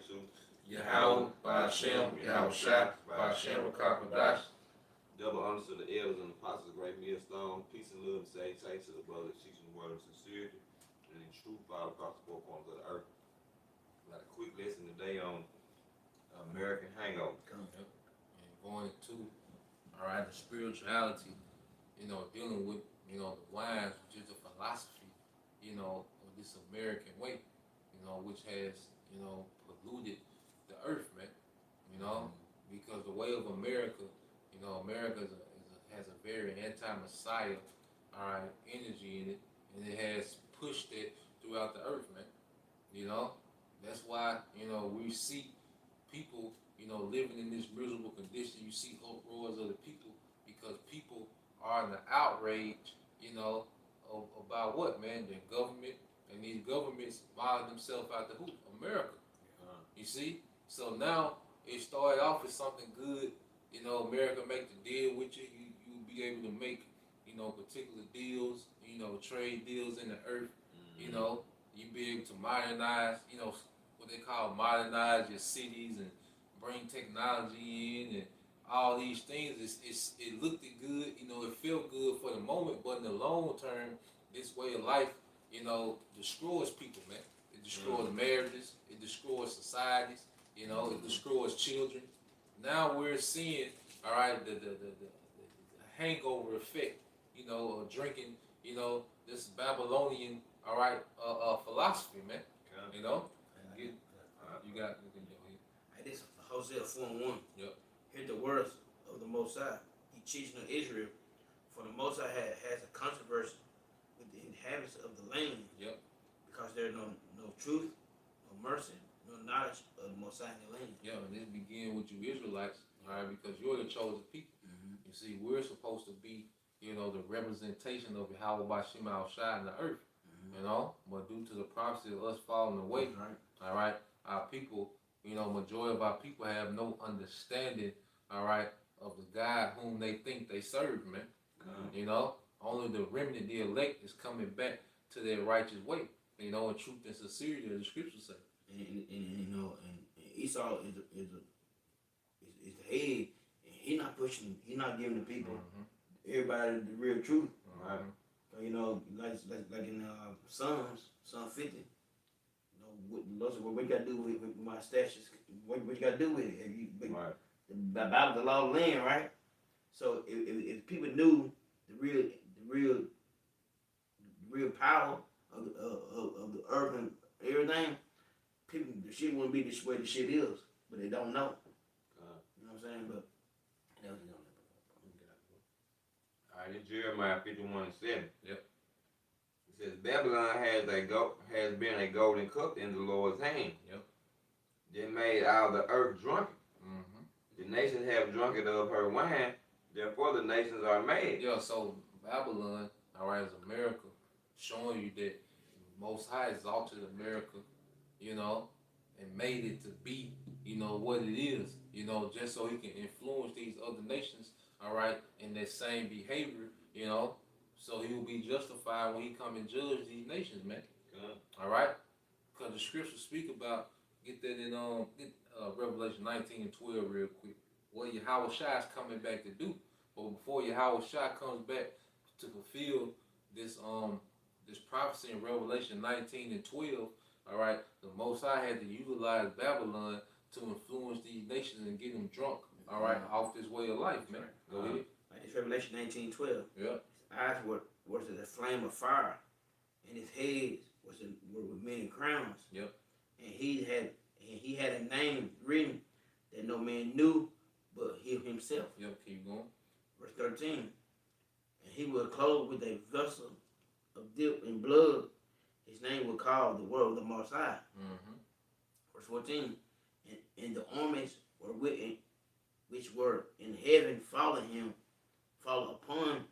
to Yahweh, Ba'ashem, Yahweh Shai, Ba'ashem, Rakakwadash. double honors to the elders and apostles, great millstone, peace and love and salutation to the brothers teaching the word of sincerity and in truth all across the four corners of the earth. We got a quick lesson today on American hangover. Yep. And going to, all right, the spirituality, dealing with, the wines, which is a philosophy, of this American way, which has, polluted the earth, man, because the way of America, America has a very anti-Messiah, all right, energy in it, and it has pushed it throughout the earth, man. That's why, we see people, living in this miserable condition. You see uproars of the people because people are in the outrage, about what, man? The government, and these governments violate themselves out the hoop. America. You see? So now it started off as something good. America make the deal with you. You be able to make, particular deals, trade deals in the earth. You be able to modernize, what they call modernize your cities and bring technology in and all these things. It looked good, it felt good for the moment, but in the long term, this way of life, destroys people, man. It destroys marriages, it destroys societies, it destroys children. Now we're seeing, all right, the hangover effect, of drinking, this Babylonian, all right, philosophy, man. You know, you got. This is Hosea 4:1. Yep. Hear the words of the Most High. He children of Israel, for the Most High has a controversy with the inhabitants of the land. Yep. Because there is no truth, no mercy, no knowledge of the Most High in the land. Yeah, and this begins with you Israelites, all right, because you're the chosen people. You see, we're supposed to be, the representation of Yahweh Ba'ashem Shai in the earth, but due to the prophecy of us falling away, all right, our people, majority of our people have no understanding, all right, of the God whom they think they serve, man. Only the remnant, the elect, is coming back to their righteous way, in truth and sincerity, as the scriptures say. And Esau is the head, and he's not pushing, he's not giving the people, everybody the real truth. Right. Like in Psalm 50. Lord said, what you got to do with my stashes? What you got to do with it? The Bible, the law of the land, right? So if people knew the real power of the earth and everything, people, the shit wouldn't be the way the shit is, but they don't know. You know what I'm saying? But all right, in Jeremiah 51:7. Yep. It says Babylon has been a golden cup in the Lord's hand. Yep. They made all the earth drunken. The nations have drunken of her wine, therefore the nations are made. Yeah, so Babylon, all right, is America, showing you that Most High exalted America, and made it to be, what it is, just so he can influence these other nations, all right, in that same behavior, so he will be justified when he come and judge these nations, man. All right, because the scriptures speak about, get that in Revelation 19:12 real quick. What Yahweh Shai is coming back to do, but before Yahweh Shai comes back to fulfill this prophecy in Revelation 19:12, all right, the Most High had to utilize Babylon to influence these nations and get them drunk, all right, off this way of life, man. Go ahead. Like it's Revelation 19:12. Yeah. His eyes were as a flame of fire, and his head were with many crowns. Yep. And he had a name written that no man knew but he himself. Yep. Keep going. Verse 13. And he was clothed with a vessel of dip in blood. His name was called the Word of the Most High. Verse 14. And the armies were with him, which were in heaven, follow him upon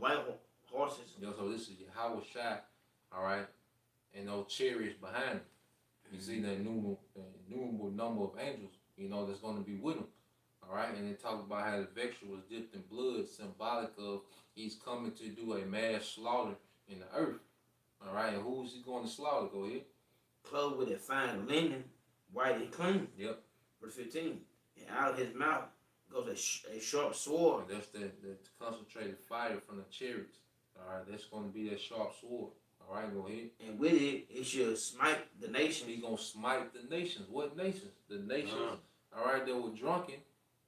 white horses. So this is Yahweh Shai, all right, and no chariots behind him. You see the innumerable number of angels, that's going to be with him. All right, and they talk about how the vexure was dipped in blood, symbolic of he's coming to do a mass slaughter in the earth. All right, and who is he going to slaughter? Go ahead. clothed with a fine linen, white and clean. Yep. Verse 15. And out of his mouth goes a sharp sword. And that's the concentrated fire from the chariots. All right, that's going to be that sharp sword. All right, go ahead. And with it, it shall smite the nations. He's going to smite the nations. What nations? The nations, all right, that were drunken,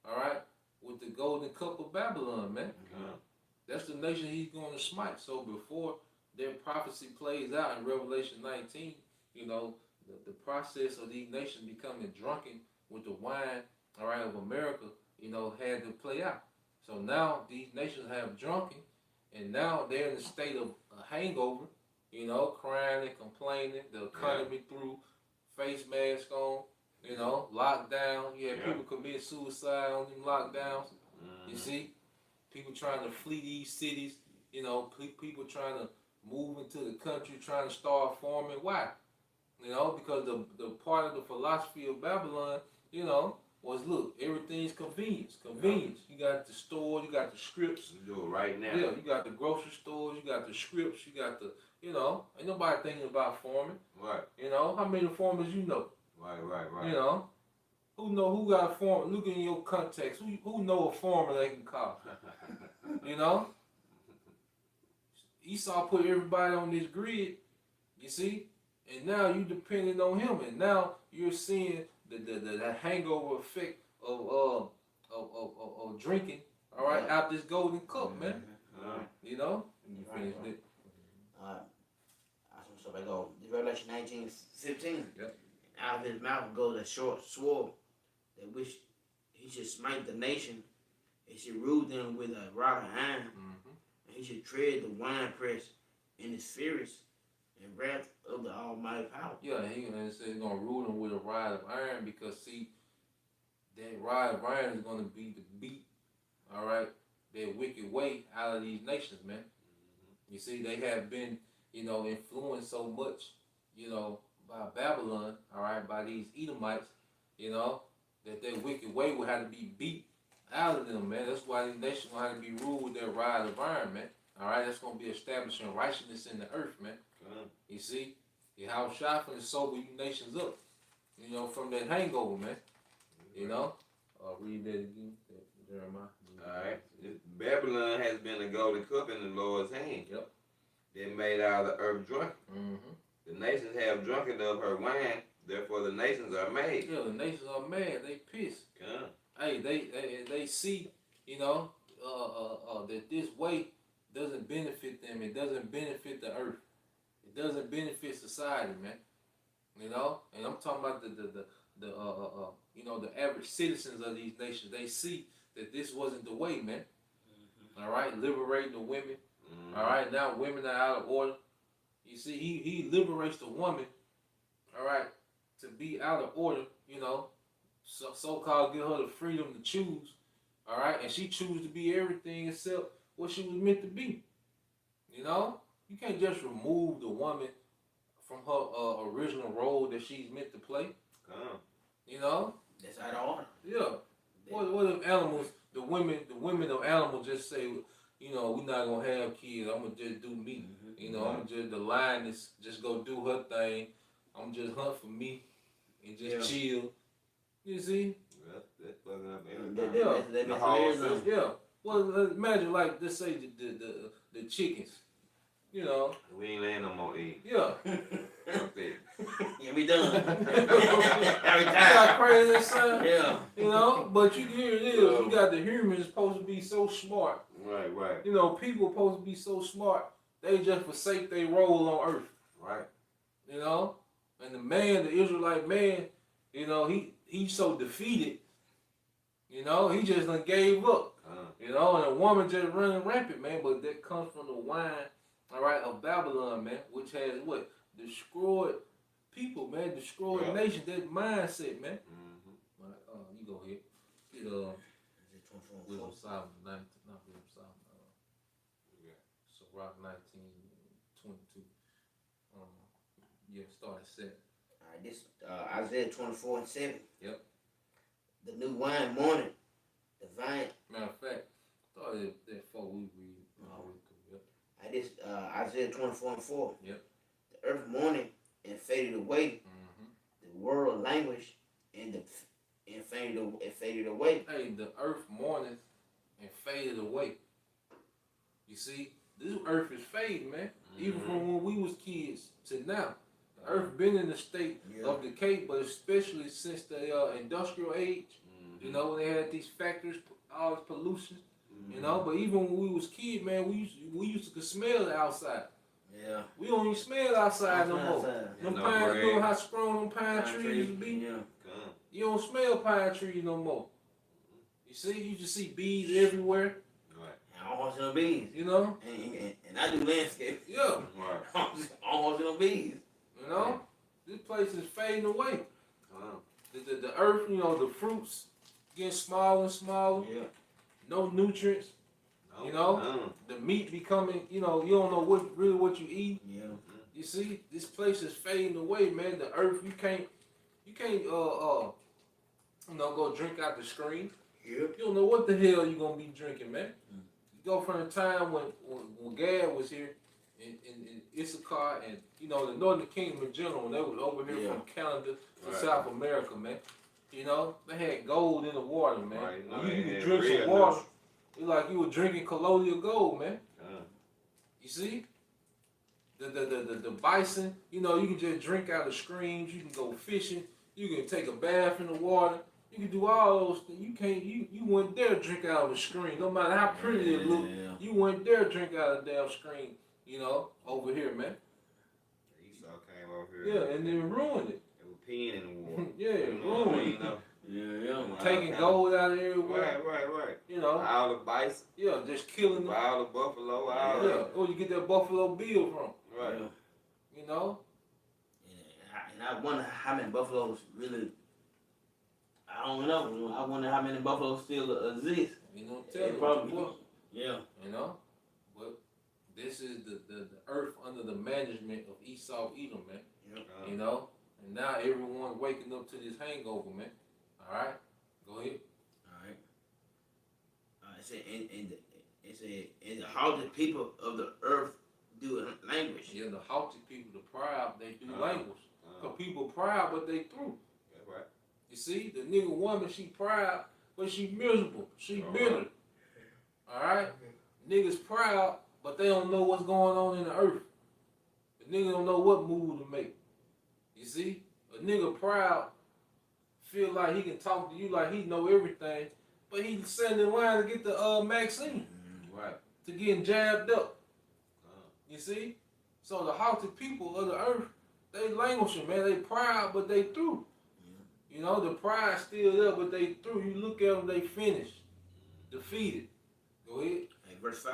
all right, with the golden cup of Babylon, man. That's the nation he's going to smite. So before their prophecy plays out in Revelation 19, you know, the process of these nations becoming drunken with the wine, all right, of America, you know, had to play out. So now these nations have drunken, and now they're in a state of a hangover, you know, crying and complaining, the economy through, face mask on, you know, lockdown. You had people commit suicide on them lockdowns. You see, people trying to flee these cities, you know, people trying to move into the country, trying to start farming. Why? You know, because the part of the philosophy of Babylon, you know, was, look, everything's convenience. Convenience. You got the store, you got the scripts. You do it right now. Yeah, you got the grocery stores, you got the scripts, you got the, you know, ain't nobody thinking about farming. Right. You know, how many farmers you know? Right. You know, who got a farmer? Look in your context. Who know a farmer they can call? You know? Esau put everybody on this grid, you see? And now you depending on him, and now you're seeing the hangover effect of drinking, all right, out this golden cup, man. You know? You finished it. Alright. So I go. Revelation 19:15. Yep. Out of his mouth goes a short sword, that which he should smite the nation, and should rule them with a rod of iron, and he should tread the winepress in his fierce and wrath of the Almighty power. Yeah, he says he's gonna rule them with a rod of iron, because see, that rod of iron is gonna be the beat, all right, their wicked way out of these nations, man. You see, they have been, you know, influenced so much, you know, by Babylon, all right, by these Edomites, you know, that their wicked way will have to be beat out of them, man. That's why these nations will have to be ruled with their rod of iron, man. All right, that's gonna be establishing righteousness in the earth, man. You see, how Shaphan is sober you nations up, you know, from that hangover, man. You know, read that again, Jeremiah. All right. Babylon has been a golden cup in the Lord's hand. Yep. They made out of the earth drunk. The nations have drunken of her wine, therefore the nations are made. Yeah, the nations are mad. They pissed. Hey, they see, you know, that this way doesn't benefit them. It doesn't benefit the earth. It doesn't benefit society, man. You know, and I'm talking about the you know, the average citizens of these nations. They see that this wasn't the way, man. All right, liberating the women. All right, now women are out of order. You see, he liberates the woman, all right, to be out of order, you know, so-called give her the freedom to choose, all right, and she chooses to be everything except what she was meant to be, you know? You can't just remove the woman from her original role that she's meant to play, you know? That's out of order. Yeah. What if animals, the women of animals just say, you know, we're not gonna have kids. I'm gonna just do me. You know, I'm gonna just the lioness just go do her thing. I'm just hunt for me and just chill. You see? That's fucking up everything. Yeah. Well, imagine like let's say the chickens. You know. We ain't laying no more eggs. Yeah. Yeah, we done. Every time. How crazy that sound? Yeah. You know, but you hear it is. You got the humans supposed to be so smart. Right. You know, people supposed to be so smart. They just forsake their role on earth. Right. You know, and the man, the Israelite man, you know, he's so defeated. You know, he just done gave up. You know, and a woman just running rampant, man. But that comes from the wine, all right, of Babylon, man, which has what? Destroyed people, man. Destroyed nations. That mindset, man. You go ahead. Get Wisdom Solomon 19, not Wisdom Solomon. So Rock 19:22. Start at 7. All right, this Isaiah 24:7. Yep. The new wine morning. The vine. Matter of fact, start at 4. We read. Yep. This Isaiah 24:4. Yep. The earth mourning and faded away. Mm-hmm. The world language and faded away. Hey, the earth mourneth and faded away. You see, this earth is fading, man. Even from when we was kids to now. The earth been in a state of decay, but especially since the industrial age, you know, when they had these factories, all this pollution, you know. But even when we was kids, man, we used to smell the outside. Yeah. We don't even smell outside no more. Them No pine, bread. you know how strong them pine trees be? Yeah. You don't smell pine trees no more. You see, you just see bees everywhere. Right. I don't want to see no bees. You know? And I do landscape. Yeah. Right. I don't want to see no bees. You know? This place is fading away. Wow. The earth, you know, the fruits getting smaller and smaller. Yeah. No nutrients. No, You know? no. The meat becoming, you know, you don't know what you eat. Yeah. You see, this place is fading away, man. The earth, you can't, you know, go drink out the stream. Yep. You don't know what the hell you gonna be drinking, man. You go from the time when Gad was here in Issachar and, you know, the Northern Kingdom in general, when they was over here from Canada to Right. South America, man. You know, they had gold in the water, man. Right. No, When you they could had drink real some water, nuts. it's like you were drinking colloidal gold, man. You see? The bison, you know, you can just drink out of streams, you can go fishing, you can take a bath in the water, you can do all those things. You wouldn't dare drink out of a stream, no matter how pretty it looked, you wouldn't dare drink out of a damn stream, you know, over here, man. Esau came over here. Yeah, and then ruined it. They were peeing in the water. Yeah, You know what I ruined mean? it. No. Yeah. Taking gold out of everywhere, Right. you know, All the bison, yeah, just killing them. all the buffalo, all Yeah, where you get that Buffalo Bill from, Right. you know? And I wonder how many buffaloes really. I don't know. I wonder how many buffaloes still exist. You know, They tell me probably- what. Yeah. You know? But this is the earth under the management of Esau Edom, man. You know? And now everyone waking up to this hangover, man. Alright? Go ahead. All right. It said, and how the people of the earth do language. Yeah, the haughty people, the proud, they do language. Uh, Because people proud, but they through. That's right. You see? The nigga woman, she proud, but she miserable. She All bitter. right. Alright? Niggas proud, but they don't know what's going on in the earth. The nigga don't know what move to make. You see? A nigga proud, feel like he can talk to you like he know everything, but he sitting in line to get the vaccine, Right. to getting jabbed up. Uh, You see? So the haughty people of the earth, they languishing, man. They proud, but they through. You know, the pride still there, but they through. You look at them, they finished. Defeated. Go ahead. And verse 5.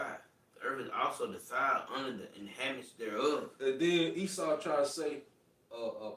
The earth is also defiled under the inhabitants thereof. And then Esau tried to say,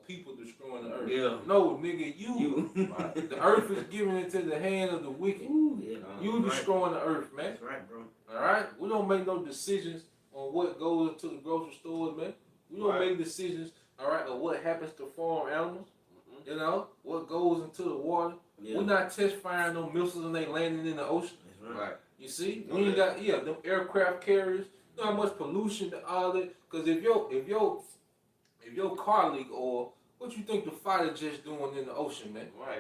people destroying the earth. Yeah. No, nigga, you. You. Right. The earth is given into the hand of the wicked. Ooh, yeah. You Right. destroying the earth, man. That's right, bro. All right? We don't make no decisions on what goes into the grocery stores, man. We don't Right. make decisions, all right, of what happens to farm animals. Mm-mm. You know, what goes into the water. Yeah. We're not test firing no missiles and they landing in the ocean. That's right. Right. You see? No, We ain't got, them aircraft carriers. You know how much pollution and all that? Because if your car leak oil, what you think the fighter just doing in the ocean, man? Right.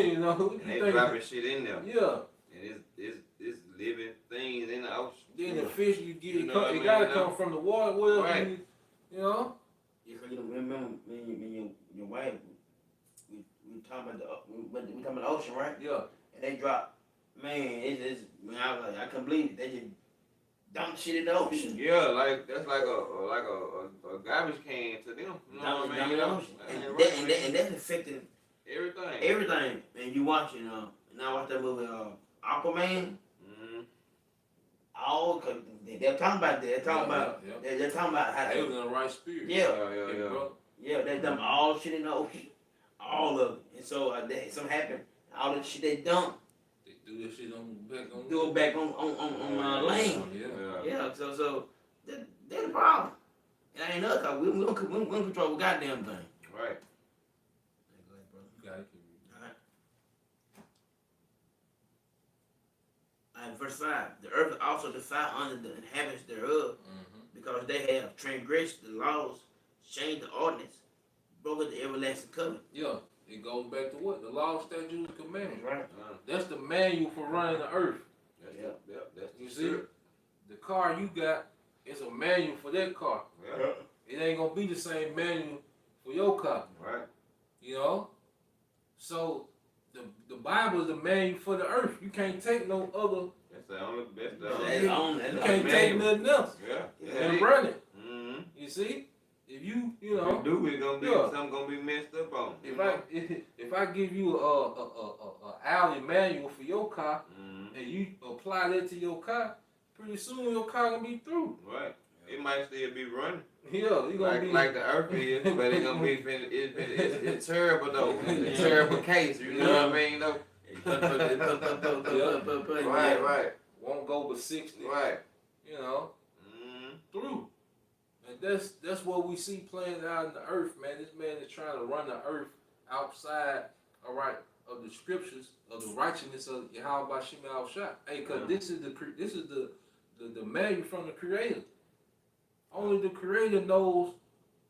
You know? What And you they think? dropping shit in there. Yeah. And it's living things in the ocean. Then the fish you get, You know what I it mean? gotta No. come from the water. Well, Right. you know? Yeah, 'cause you remember when your wife, we talking about we talking about the ocean, right? Yeah. And they drop, man, it's man, I was like, I couldn't believe it. They just dump shit in the ocean. Yeah, like that's like a garbage can to them. You know Dump what it I in mean? the ocean. And And that's affecting everything. everything. And you watching, now I watch that movie, Aquaman. Mm-hmm. All, cause they're talking about that. They're talking about. Yeah. They're talking about how They was in the right spirit. Yeah. Bro. Yeah, they dump all shit in the ocean, all of it. And so something happened. All the shit they dump, They do this shit back on. do it back on land. Yeah. Yeah, so that's the problem. It ain't us, cause we don't control a goddamn thing. Right. You got it. Alright, verse 5. The earth also defiled under the inhabitants thereof, Mm-hmm. because they have transgressed the laws, changed the ordinance, broken the everlasting covenant. Yeah, it goes back to what? The law, statutes, and commandments. Right. That's the manual for running the earth. That's You see? The car you got is a manual for that car. Yeah. It ain't gonna be the same manual for your car. Right. You know? So the Bible is the manual for the earth. You can't take no other. That's the only. You can't take nothing else Yeah. and run it. Mm-hmm. You see? If you If you do, it's gonna be something gonna be messed up on. If I give you a Audi manual for your car and you apply that to your car, pretty soon your car gonna be through. Right. It might still be running. Yeah, you gonna be like the earth is, but it's gonna be it's terrible though. It's a terrible case. You know what I mean though. Right. Won't go but 60. Right. You know. Through. And that's what we see playing out in the earth, man. This man is trying to run the earth outside, all right, of the scriptures, of the righteousness of Yahweh Bashim Al Shah. Hey, because this is the manual from the Creator. Only the Creator knows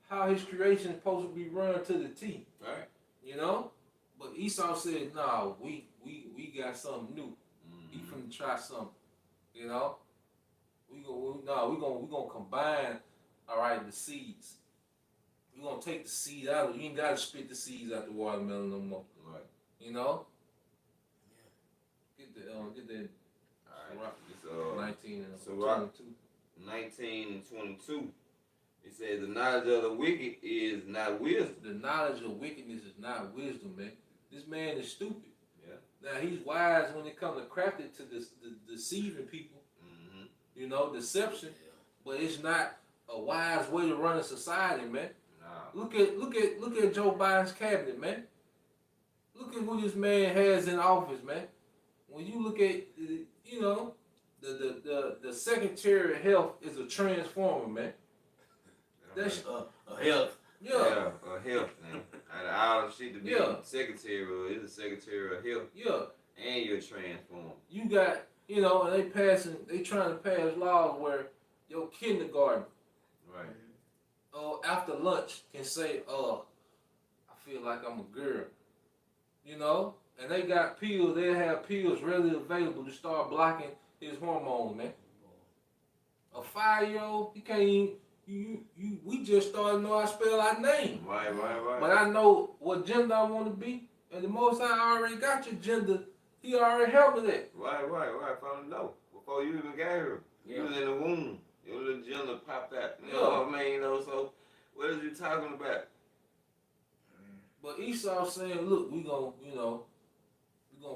how His creation is supposed to be run to the T. Right. You know? But Esau said, "No, we got something new. We finna try something. You know? We gonna combine, all right, the seeds. We're gonna take the seed out. You ain't gotta spit the seeds out the watermelon no more. Right. You know? Get that. All right. It's 19 and Sirach 22. 19 and 22. It says the knowledge of the wicked is not wisdom. The knowledge of wickedness is not wisdom, man. This man is stupid. Yeah. Now he's wise when it comes to crafting to the deceiving people. You know, deception. Yeah. But it's not a wise way to run a society, man. Nah. Look at Joe Biden's cabinet, man. Look at who this man has in office, man. When you look at, you know, the Secretary of Health is a transformer, man. That's a health. yeah, a health, man. Out of all the shit to be secretary, it's a secretary of health. yeah. And you're transformed. You got, you know, and they trying to pass laws where your kindergarten, Right. After lunch can say, I feel like I'm a girl. You know? And they got pills, they have pills readily available to start blocking his hormones, man. A 5-year-old, he can't even, we just started to know how to spell our name. Right. But I know what gender I want to be, and the most I already got your gender, he already helped me that. Right. From the know. Before you even got here. You was in the womb. Your little gender popped out. You know what I mean? You know, so what is you talking about? But Esau saying, look, we gonna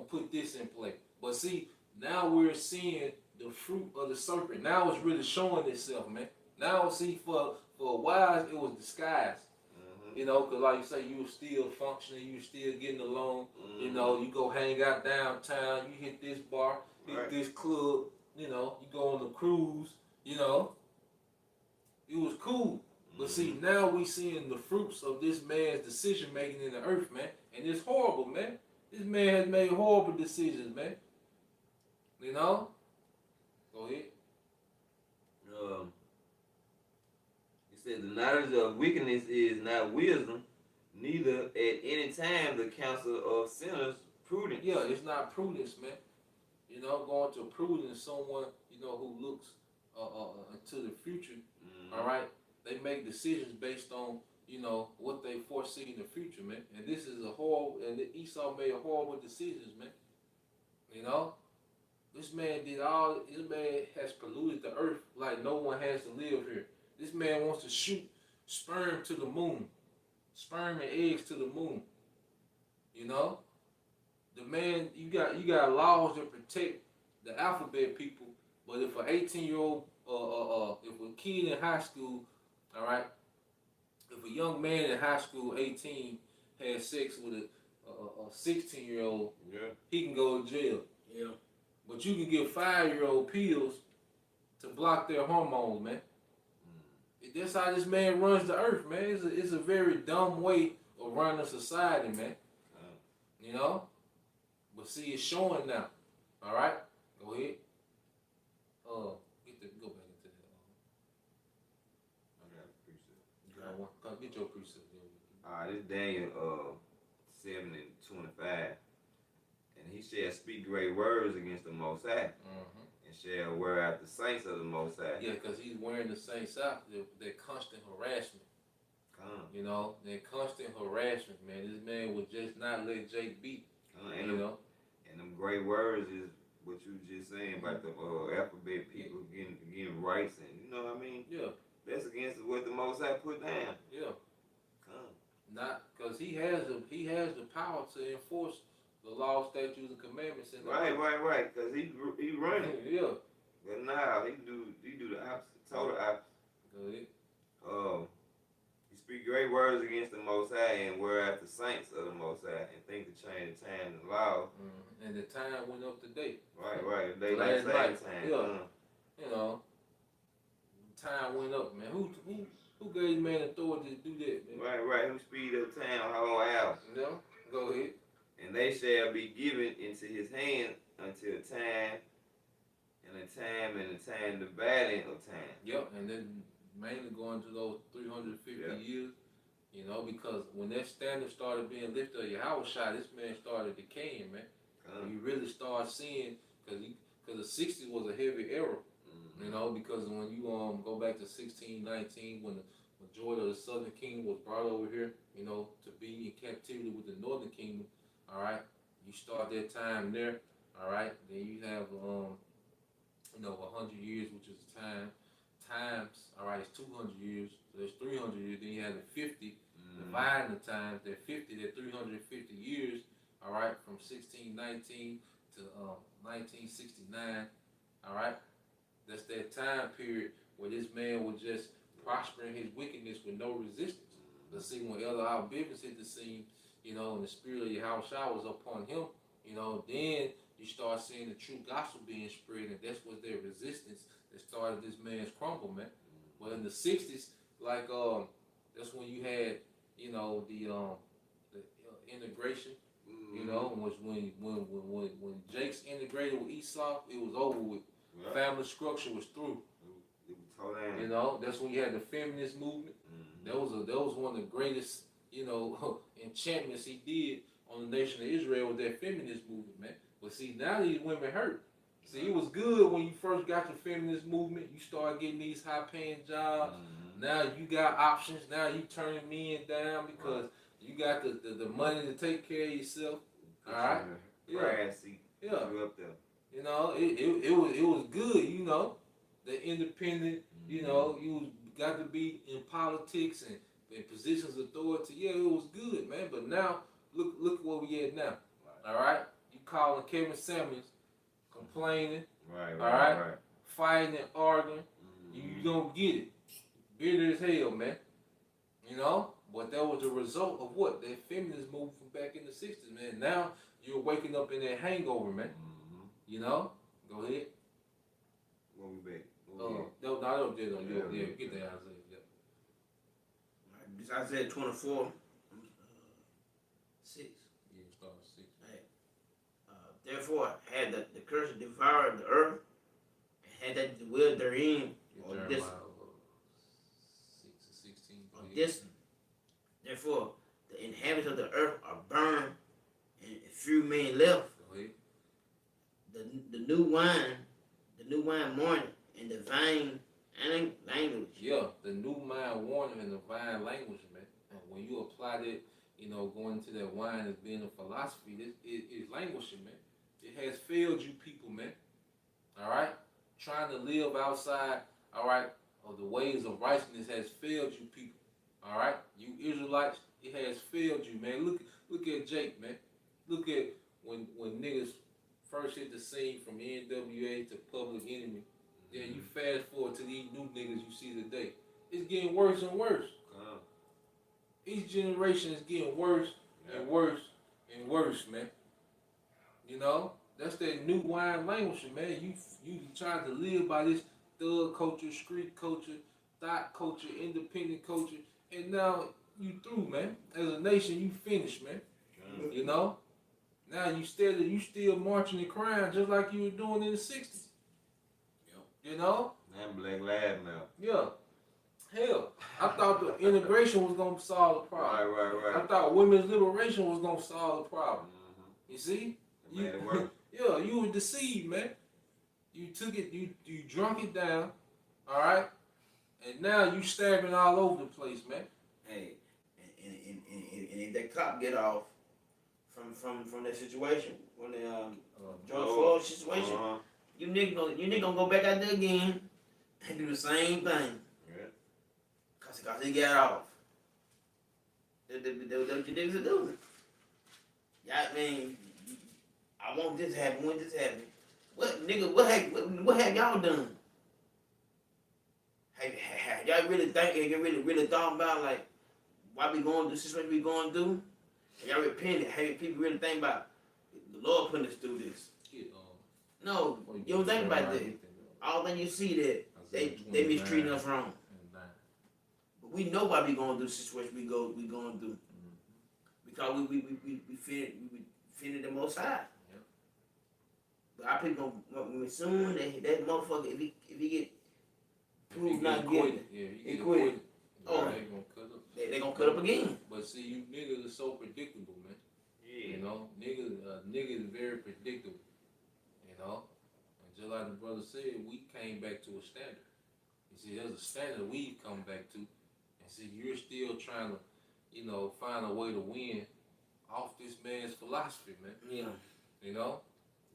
put this in play. But see, now we're seeing the fruit of the serpent. Now it's really showing itself, man. Now, see, for a while, it was disguised. You know, because like you say, you were still functioning, you were still getting along. You know, you go hang out downtown, you hit this bar, hit this club, you know, you go on the cruise, you know. It was cool. But see, now we seeing the fruits of this man's decision making in the earth, man. And it's horrible, man. This man has made horrible decisions, man. You know? Go ahead. It says the knowledge of wickedness is not wisdom, neither at any time the counsel of sinners prudence. Yeah, it's not prudence, man. You know, going to prudence, someone, you know, who looks into the future, all right? They make decisions based on, you know, what they foresee in the future, man. And this is a horrible, and Esau made horrible decisions, man. You know? This man has polluted the earth like no one has to live here. This man wants to shoot sperm to the moon. Sperm and eggs to the moon. You know? The man, you got laws that protect the alphabet people, but if an 18-year-old, if a kid in high school, all right, if a young man in high school, 18, has sex with a 16-year-old, he can go to jail. Yeah. But you can give 5-year-old pills to block their hormones, man. That's how this man runs the earth, man. It's a very dumb way of running a society, man. You know? But see, it's showing now. All right? Go ahead. Go back into that. I got a precept. You got one? Get your precept. This Daniel 7:25, and he shall speak great words against the Most High, and shall wear out the saints of the Most High. Yeah, because he's wearing the saints out. That constant harassment. You know, that constant harassment, man. This man would just not let Jake beat. And them great words is what you just saying about the alphabet people getting rights, and you know what I mean? Yeah. That's against what the Most High put down. Yeah. Not because he has the power to enforce the law, statutes, and commandments. Right. Because he running. Yeah. But now he do the opposite, total opposite. Go ahead. He speak great words against the Most High and wear out the saints of the Most High and think to change the time and law. And the time went up to date. Right. The daylight saving time. Yeah. You know, time went up, man. Who gave man authority to do that, man? Right. Who speed up time a whole hour? Yeah. Go ahead. And they shall be given into his hand until time, and the time dividing of time. Yep, and then mainly going to those 350 years, you know, because when that standard started being lifted of Yahushua, this man started decaying, man. You really start seeing, because the 60s was a heavy era, you know, because when you go back to 1619, when the majority of the southern kingdom was brought over here, you know, to be in captivity with the northern kingdom, all right, you start that time there, all right, then you have, 100 years, which is times, all right, it's 200 years, so there's 300 years, then you have the 50, dividing the times, that 350 years, all right, from 1619 to 1969, all right, that's that time period where this man was just prospering his wickedness with no resistance. But see, when Elder Al-Bivens hit the scene, you know, and the spirit of Yahushua was upon him, you know, then you start seeing the true gospel being spread, and that's what their resistance that started this man's crumble, man. But in the 60s, like, that's when you had, you know, the integration, you know, was when Jake's integrated with Esau, it was over with. Yeah. Family structure was through. You know, that's when you had the feminist movement. That was one of the greatest, you know, enchantments he did on the nation of Israel with that feminist movement, man. But see, now these women hurt. See, it was good when you first got the feminist movement. You start getting these high-paying jobs. Now you got options. Now you turning men down because you got the money to take care of yourself. All right. Yeah. Up there. You know, it was good. You know, the independent. You know, you got to be in politics and in positions of authority. Yeah, it was good, man. But now look where we at now. All right. You calling Kevin Samuels, complaining. Right. Fighting and arguing. You don't get it. Bitter as hell, man. You know? But that was the result of what? That feminist movement from back in the 60s, man. Now you're waking up in that hangover, man. You know? Go ahead. What we back? No, I don't get on you. Yeah, get that Isaiah. Yeah. This Isaiah 24, 6. Yeah, start 6. Hey. Therefore, had the curse devoured the earth, and had that dwelled therein, or this. 6:16. Therefore, the inhabitants of the earth are burned, and few men left. The new wine mourning, and the vine language. Yeah, the new wine warning and the vine language, man. And when you apply that, you know, going into that wine as being a philosophy, it's languishing, man. It has failed you people, man. All right? Trying to live outside, all right, of the ways of righteousness has failed you people. All right? You Israelites, it has failed you, man. Look at Jake, man. Look at when niggas first hit the scene from NWA to Public Enemy. Then you fast forward to these new niggas you see today. It's getting worse and worse. Each generation is getting worse and worse and worse, man. You know? That's that new wine language, man. You trying to live by this thug culture, street culture, thought culture, independent culture, and now you through, man. As a nation, you finished, man. You know? Now you still marching and crying just like you were doing in the 60s. You know? Now Black Lives Matter. Yeah. Hell, I thought the integration was gonna solve the problem. Right. I thought women's liberation was gonna solve the problem. Mm-hmm. You see? It made it worse. Yeah, you were deceived, man. You took it, you drunk it down, all right, and now you stabbing all over the place, man. Hey, and if that cop get off from that situation, when the George Floyd situation, you nigga gonna go back out there again and do the same thing. Yeah. Cause he got off. That's what you niggas are doing. Yeah, I mean, I want this to happen. When this happen, what have y'all done? Have y'all really think? Have you really thought about like why we going through the situation we going through? Have y'all repented? Have people really think about the Lord putting us through this? No, you don't think about that. All thing you see that they mistreating us wrong. But we know why we going through the situation we going through. Because we feared the Most High. Yep. But our people gonna soon that motherfucker if he get proved not guilty, he quit. Oh, they gonna cut up again. But see, you niggas are so predictable, man. Yeah. You know, niggas is very predictable. You know, and just like the brother said, we came back to a standard. You see, there's a standard we've come back to, and see, you're still trying to, you know, find a way to win off this man's philosophy, man. Yeah. You know,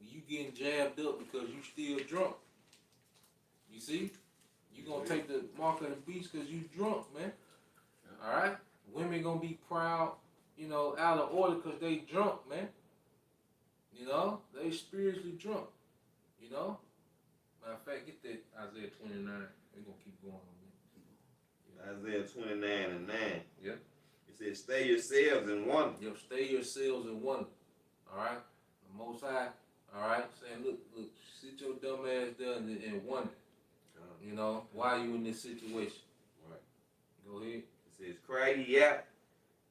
you getting jabbed up because you still drunk. You see, you gonna take the mark of the beast because you drunk, man. All right, women gonna be proud, you know, out of order because they drunk, man. You know, they spiritually drunk. You know, matter of fact, get that Isaiah 29. We're gonna keep going on Isaiah 29 and 9. Yep. It says, "Stay yourselves in wonder." Yep, stay yourselves in wonder. All right, the Most High. All right, saying, look, sit your dumb ass down and wonder. You know, why you in this situation? Right. Go ahead. It says, "Cry ye out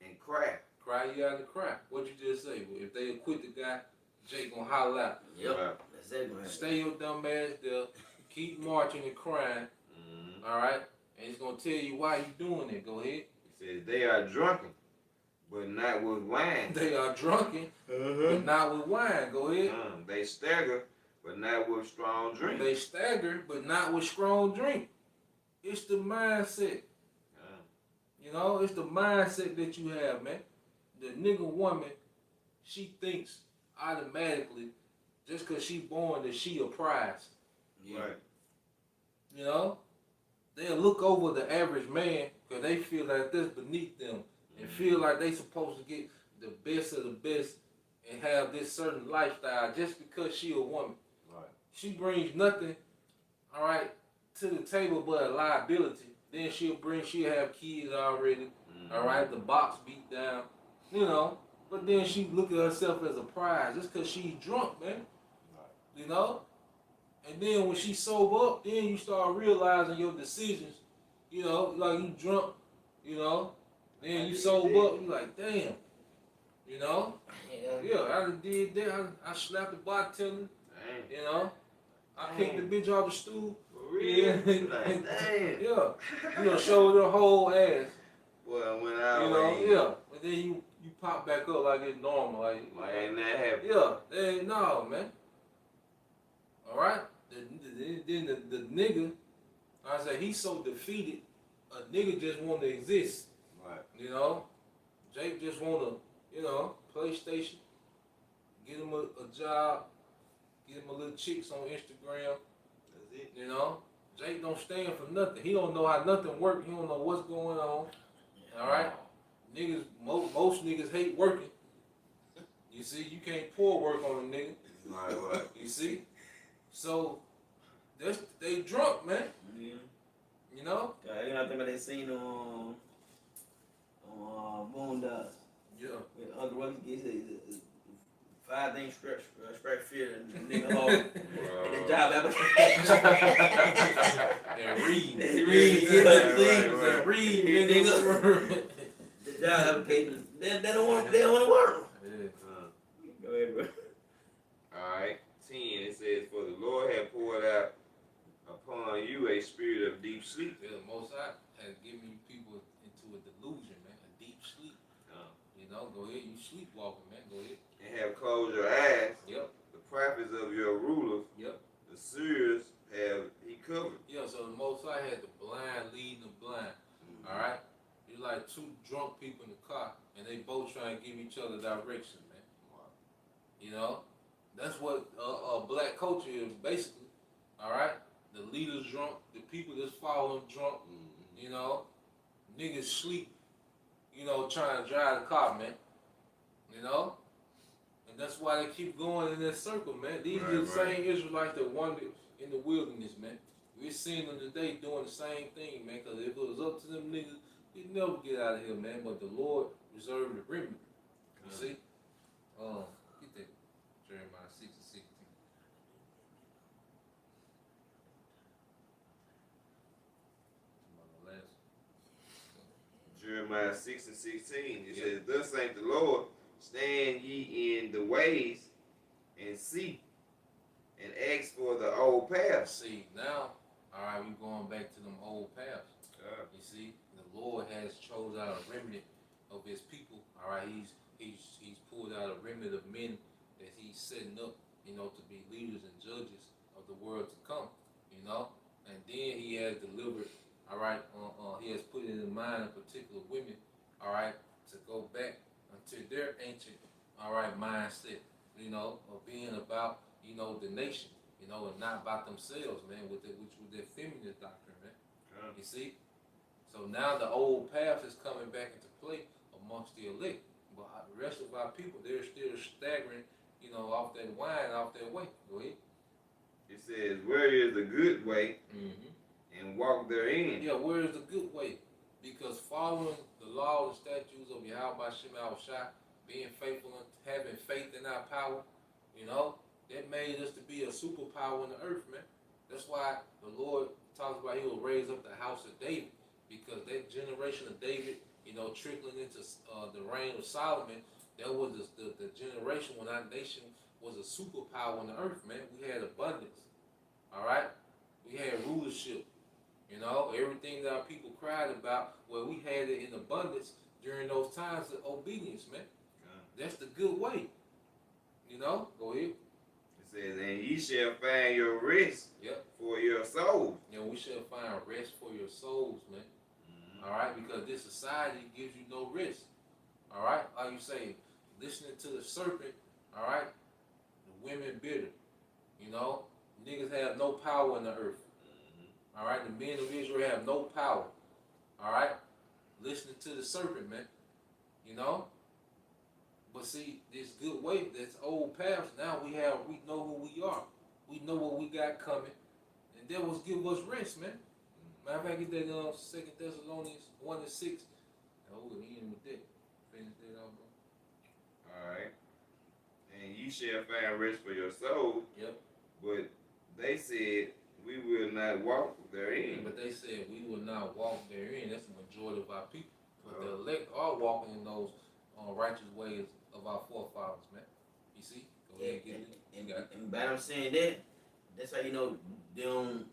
and cry." Cry you out and cry. What you just say? Well, if they acquit the guy, Jake gonna holler out. Yep. Right. That's it. Stay your dumb ass there. Keep marching and crying. Mm-hmm. All right, and it's gonna tell you why you doing it. Go ahead. It says, "They are drunken, but not with wine." They are drunken, but not with wine. Go ahead. They stagger, but not with strong drink. They stagger, but not with strong drink. It's the mindset. You know, it's the mindset that you have, man. The nigga woman, she thinks automatically just because she born that she a prize. Yeah. Right. You know, they'll look over the average man because they feel like that's beneath them and feel like they supposed to get the best of the best and have this certain lifestyle just because she a woman. Right. She brings nothing, all right, to the table but a liability. Then she'll have kids already, all right, the box beat down, you know. But then she look at herself as a prize just because she's drunk, man. Right. You know? And then when she sober up, then you start realizing your decisions, you know, like you drunk, you know. Then you sober up, you like, damn, you know. Yeah, I done did that. I slapped the bartender, you know. I kicked the bitch off the stool. For real? Yeah. Like, damn. Yeah. You know, showed her whole ass. Well, when I You know, yeah. But then you pop back up like it's normal. Like ain't that happy? yeah. Hey, no, man. All right? Then the nigga, I say he's so defeated, a nigga just want to exist. Right. You know? Jake just want to, you know, PlayStation, get him a job, get him a little chicks on Instagram. That's it. You know? Jake don't stand for nothing. He don't know how nothing works. He don't know what's going on. All right? Niggas, most niggas hate working. You see, you can't pour work on a nigga. Right. You see? So, they drunk, man. Yeah. You know? You know, I think about that scene on Boondocks. Yeah. When Uncle Ruckus gets the 5 things scratch fear and the nigga hard. And the job application. And read. Read, you know what I'm saying? Right. Read, nigga. The job application. They don't want to work. Yeah. Go ahead, bro. Alright. 10, it says, "For the Lord hath poured out upon you a spirit of deep sleep." Yeah, the Most High has given you people into a delusion, man, a deep sleep. Uh, You know, go ahead, you sleepwalking, man. Go ahead. and have closed your eyes. Yep. The prophets of your rulers, Yep. the seers have he covered. Yeah, so the Most High had the blind leading the blind. All right, you're like two drunk people in the car, and they both trying to give each other direction, man. You know, that's what black culture is basically. All right, the leaders drunk, the people that's following drunk. You know, niggas sleep. You know, trying to drive the car, man. You know, and that's why they keep going in that circle, man. These are the same Israelites that wandered in the wilderness, man. We're seeing them today doing the same thing, man. Because if it was up to them niggas, we'd never get out of here, man. But the Lord reserved the remnant. You see? Get that Jeremiah 6 and 16. Jeremiah 6 and 16. It says, "Thus saith the Lord, stand ye in the ways and see, and ask for the old paths." See, now, all right, we're going back to them old paths. You see, the Lord has chose out a remnant of His people. All right, He's pulled out a remnant of men that He's setting up, you know, to be leaders and judges of the world to come. You know, and then He has delivered. All right, He has put it in mind of particular women. All right, to go back into their ancient, all right, mindset. You know, of being about, you know, the nation. You know, and not about themselves, man, with their feminist doctrine, man. You see? So now the old path is coming back into play amongst the elect. But the rest of our people, they're still staggering, you know, off that wine, off that way. Go ahead. It says, "Where is the good way, and walk therein?" Yeah, where is the good way? Because following the law and statutes of Yahweh Shem Shai, being faithful and having faith in our power, you know, that made us to be a superpower in the earth, man. That's why the Lord talks about He will raise up the house of David, because that generation of David, you know, trickling into the reign of Solomon, that was the generation when our nation was a superpower in the earth, man. We had abundance, all right? We had rulership, you know, everything that our people cried about, well, we had it in abundance during those times of obedience, man. That's the good way, you know? Go ahead. It says, "And ye shall find your rest for your souls." Yeah, we shall find rest for your souls, man. All right, because this society gives you no rest. All right, like you say, listening to the serpent. All right, the women bitter. You know, niggas have no power in the earth. All right, the men of Israel have no power. All right, listening to the serpent, man. You know. But see, this good way, this old path, now we know who we are. We know what we got coming. And that was give us rest, man. Matter of fact, get that 2 Thessalonians 1 and 6. Oh, we're in with that. Finish that out, bro. Alright. "And ye shall find rest for your souls." Yep. But they said, "We will not walk therein." But they said we will not walk therein. That's the majority of our people. But the elect are walking in those righteous ways of our forefathers, man. You see? Go ahead and get it. And by them saying that, that's how you know they don't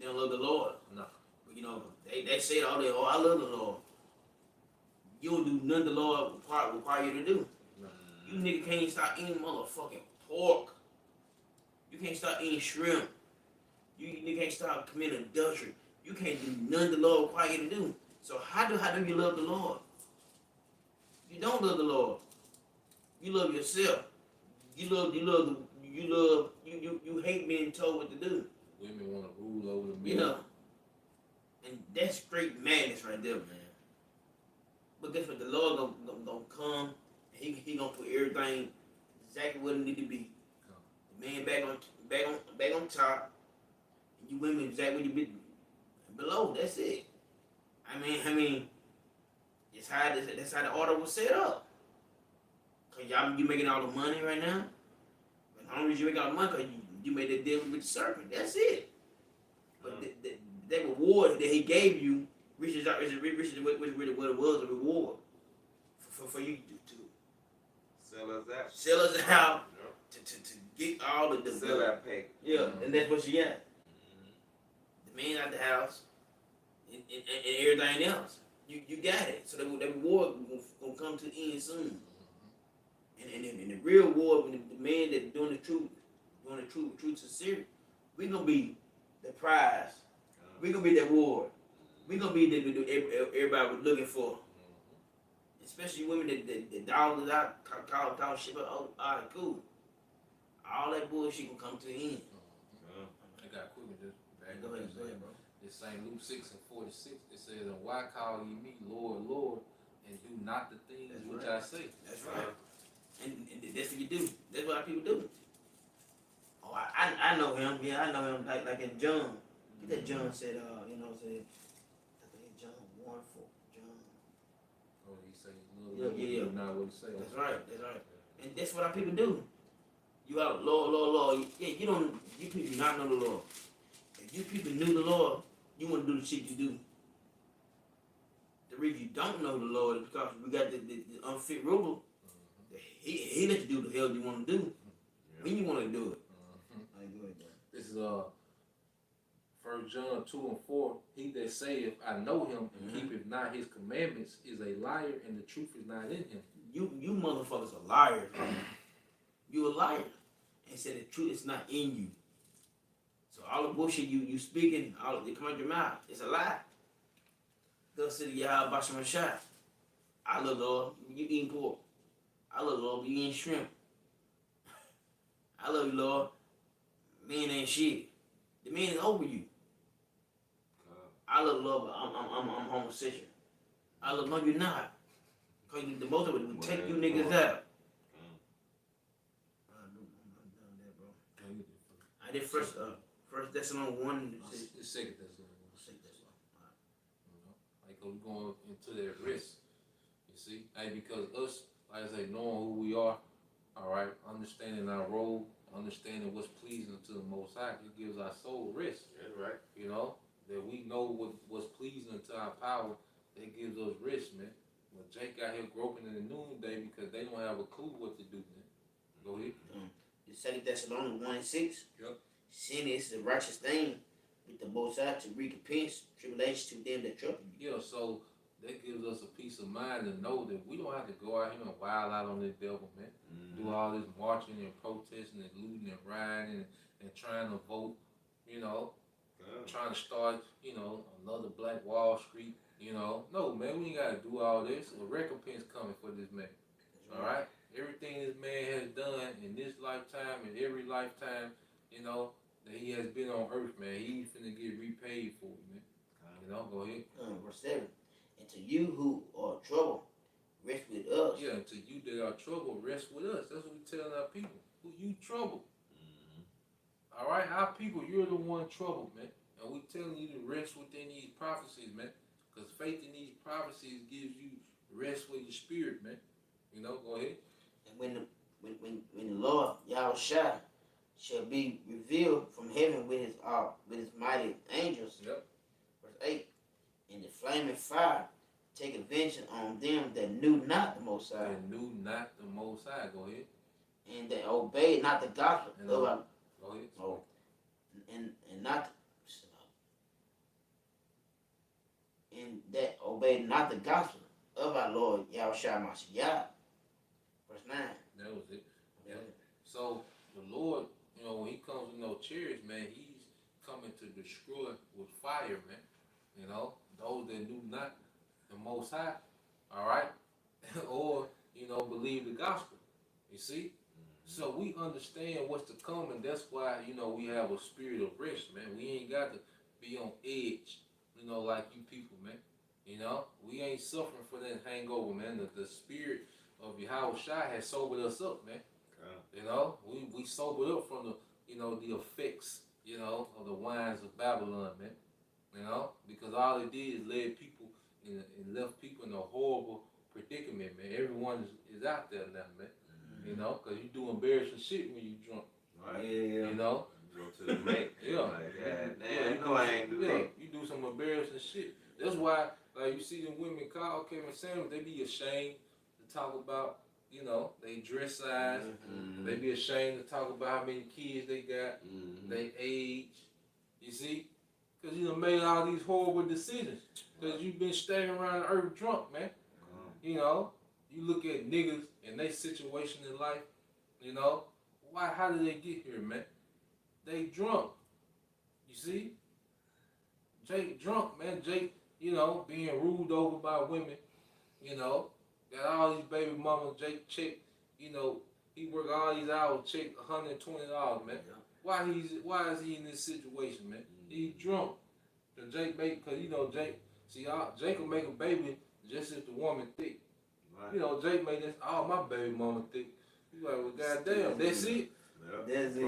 love the Lord. No. But you know, they say all day, "Oh, I love the Lord." You don't do none the Lord require you to do. No. You nigga can't start eating motherfucking pork. You can't start eating shrimp. You nigga can't start committing adultery. You can't do none the Lord require you to do. So how do you love the Lord? You don't love the Lord. You love yourself. You hate being told what to do. Women want to rule over the men. You know. And that's straight madness right there, man. But guess what? The Lord gonna come. And he gonna put everything exactly what it need to be. The man back on top, and you women exactly what you be below. That's it. I mean, that's how the order was set up. Cause you making all the money right now. But the only reason you make all the money, cause you made that deal with the serpent. That's it. But that reward that he gave you, riches what it was a reward for you to Sell us out. to get all the Sell out pack. Yeah, and that's what she got. The man out the house, and everything else. You got it. So that war gonna come to the end soon. And the real war, when the man that doing the truth sincerely, we gonna be the prize. We gonna be that war. We gonna be the everybody was looking for. Especially women that dogs out, call shit up. Oh, all right, cool. All that bullshit gonna come to the end. I got quick with this. Go ahead, bro. It's St. Luke 6:46. It says, "And why call ye me Lord, Lord, and do not the things That's which right. I say?" That's right. And that's what you do. That's what our people do. Oh, I know him. Yeah, I know him. Like in John. Get that John said, said, I think John 1:4. John. Oh, he say, "Lord, Yeah. not what he say." That's right. That's right. And that's what our people do. You out, Lord. Yeah, you people do not know the Lord. If you people knew the Lord, you want to do the shit you do. The reason you don't know the Lord is because we got the unfit ruler. He let you do the hell you want to do. When you want to do it. I go ahead, bro. This is 1 John 2:4. He that saith, I know him, and keepeth not his commandments, is a liar, and the truth is not in him. You motherfuckers are liars, man. You a liar. And said the truth is not in you. So all the bullshit you speaking, all of it come out your mouth. It's a lie. Go sit to Yahweh Basham shot. I love Lord, you eating pork. I love Lord, you eating shrimp. I love you, Lord. Man ain't shit. The man is over you. I love Lord, but I'm homosexual. I love, no, you're not. Cause the most of it will take you niggas out. I did first Thessalonians 1. The second Thessalonians. Like we're going into that risk. You see? Hey, because us, like I say, knowing who we are, all right, understanding our role, understanding what's pleasing to the Most High, it gives our soul rest. That's right. You know, that we know what's pleasing to our power, that gives us rest, man. But Jake out here groping in the noonday because they don't have a clue what to do, man. Go ahead. The 2 Thessalonians 1:6. Yep. Sin is the righteous thing with the Most High to recompense tribulation to them that trouble you. Yeah, so that gives us a peace of mind to know that we don't have to go out here and wild out on this devil, man. Do all this marching and protesting and looting and rioting and trying to vote, you know, trying to start, you know, another Black Wall Street, you know. No, man, we ain't got to do all this. A recompense coming for this man, all right? Everything this man has done in this lifetime and every lifetime, you know, that he has been on earth, man, he's finna get repaid for it, man. You know, go ahead. Verse 7. And to you who are troubled, rest with us. Yeah, and to you that are troubled, rest with us. That's what we telling our people. Who you troubled. All right, our people, you're the one troubled, man. And we telling you to rest within these prophecies, man. Because faith in these prophecies gives you rest for your spirit, man. You know, go ahead. And when the Lord Yahushua shall be revealed from heaven with his mighty angels. Yep. Verse 8. In the flaming fire, take vengeance on them that knew not the Most High. And knew not the Most High. Go ahead. And that obeyed not the gospel And, of our. Go ahead. Oh, and not. And that obeyed not the gospel of our Lord Yahushua Mashiach. Verse 9. That was it. Yeah. So the Lord, you know, when he comes with no chariots, man, he's coming to destroy with fire, man. You know, those that knew not the Most High, all right, or, you know, believe the gospel. You see? So we understand what's to come, and that's why, you know, we have a spirit of rest, man. We ain't got to be on edge, you know, like you people, man. You know, we ain't suffering for that hangover, man. The spirit of Yahushua has sobered us up, man. You know, we sobered up from the, you know, the effects, you know, of the wines of Babylon, man. You know, because all it did is led people and left people in a horrible predicament, man. Everyone is out there now, man. You know, because you do embarrassing shit when you drunk. Right. Yeah. You know? Go to the mate. Yeah. I know I ain't do that. You do some embarrassing shit. That's why, like, you see them women call Kevin Samuels, they be ashamed to talk about, you know, they dress size. They be ashamed to talk about how many kids they got, they age. You see? because you done made all these horrible decisions. Because you've been staying around the earth drunk, man. You know, you look at niggas and their situation in life, you know, how did they get here, man? They drunk. You see? Jake drunk, man. Jake, you know, being ruled over by women, you know, got all these baby mamas. Jake check, you know, he work all these hours, check $120, man. Why is he in this situation, man? He drunk. Cause Jake you know, Jake will make a baby just if the woman thick. Right. You know, Jake made this, all my baby mama thick. You like, well, goddamn, that's it. That's it.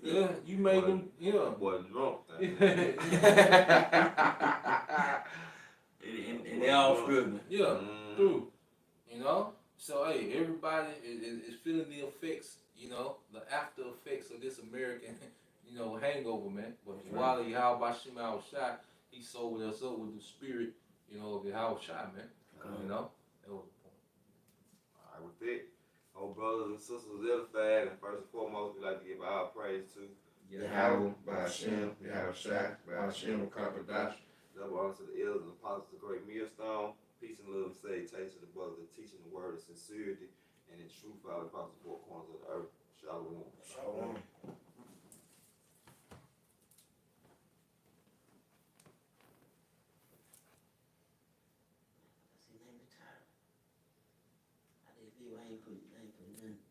Yeah, you made them, yeah. Boy, drunk. and they all scribbling. Yeah, true. You know? So, hey, everybody is feeling the effects, you know, the after effects of this American, you know, hangover, man. But while Yahweh Shem Shai, he sobered us up with the spirit, you know, of Yahweh Shai, man. You know? That was the point. All right, with that, old brothers and sisters edified, and first and foremost, we like to give our praise to Yahweh, Ba'ashem, Yahweh Shai, Ba'ashem, Kampadash. double honor to the elders and apostles of the great millstone. Peace and love and salutations to the brothers that teaching the word of sincerity and in truth out across the four corners of the earth. Shalom. Shalom. I ain't put nothing.